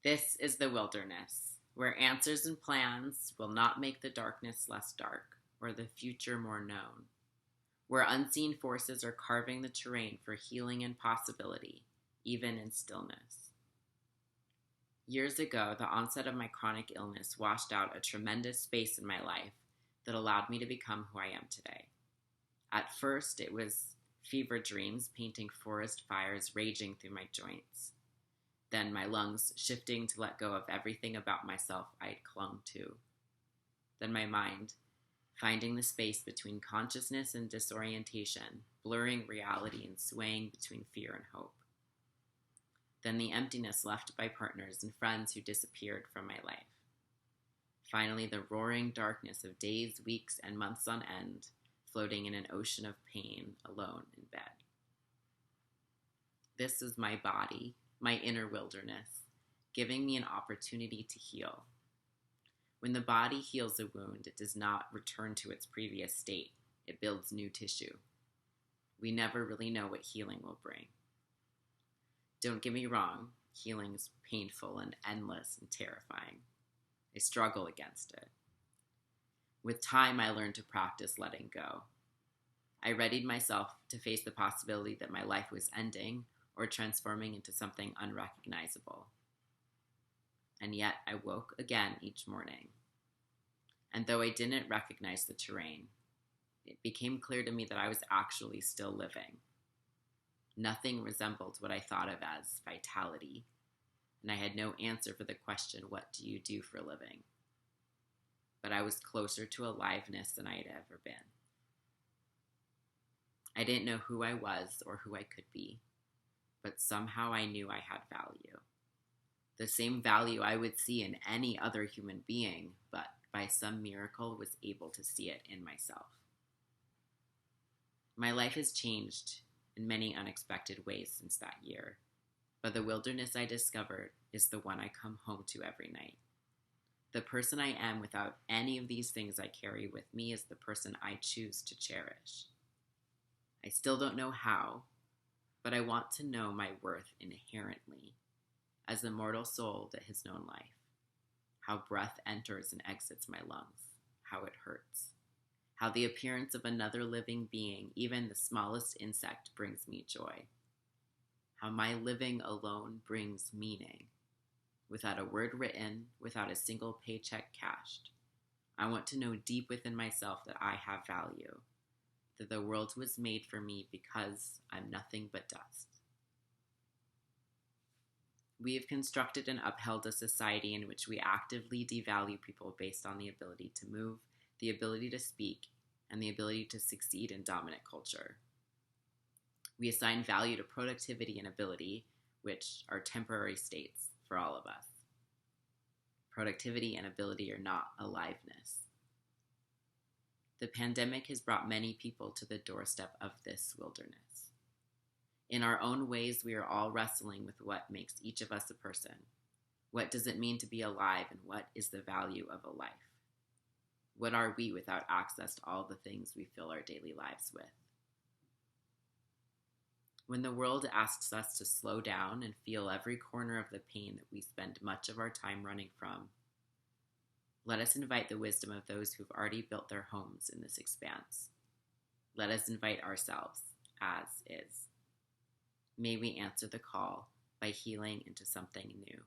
This is the wilderness, where answers and plans will not make the darkness less dark or the future more known, where unseen forces are carving the terrain for healing and possibility, even in stillness. Years ago, the onset of my chronic illness washed out a tremendous space in my life that allowed me to become who I am today. At first, it was fever dreams painting forest fires raging through my joints. Then my lungs shifting to let go of everything about myself I'd clung to. Then my mind finding the space between consciousness and disorientation, blurring reality and swaying between fear and hope. Then the emptiness left by partners and friends who disappeared from my life. Finally, the roaring darkness of days, weeks, and months on end, floating in an ocean of pain, alone in bed. This is my body, my inner wilderness, giving me an opportunity to heal. When the body heals a wound, it does not return to its previous state. It builds new tissue. We never really know what healing will bring. Don't get me wrong, healing is painful and endless and terrifying. I struggle against it. With time, I learned to practice letting go. I readied myself to face the possibility that my life was ending or transforming into something unrecognizable. And yet I woke again each morning. And though I didn't recognize the terrain, it became clear to me that I was actually still living. Nothing resembled what I thought of as vitality, and I had no answer for the question, what do you do for a living? But I was closer to aliveness than I had ever been. I didn't know who I was or who I could be, but somehow I knew I had value. The same value I would see in any other human being, but by some miracle was able to see it in myself. My life has changed in many unexpected ways since that year, but the wilderness I discovered is the one I come home to every night. The person I am without any of these things I carry with me is the person I choose to cherish. I still don't know how, but I want to know my worth inherently, as a mortal soul that has known life, how breath enters and exits my lungs, how it hurts, how the appearance of another living being, even the smallest insect, brings me joy, how my living alone brings meaning, without a word written, without a single paycheck cashed. I want to know deep within myself that I have value, that the world was made for me because I'm nothing but dust. We have constructed and upheld a society in which we actively devalue people based on the ability to move, the ability to speak, and the ability to succeed in dominant culture. We assign value to productivity and ability, which are temporary states for all of us. Productivity and ability are not aliveness. The pandemic has brought many people to the doorstep of this wilderness. In our own ways, we are all wrestling with what makes each of us a person. What does it mean to be alive, and what is the value of a life? What are we without access to all the things we fill our daily lives with? When the world asks us to slow down and feel every corner of the pain that we spend much of our time running from, let us invite the wisdom of those who've already built their homes in this expanse. Let us invite ourselves as is. May we answer the call by healing into something new.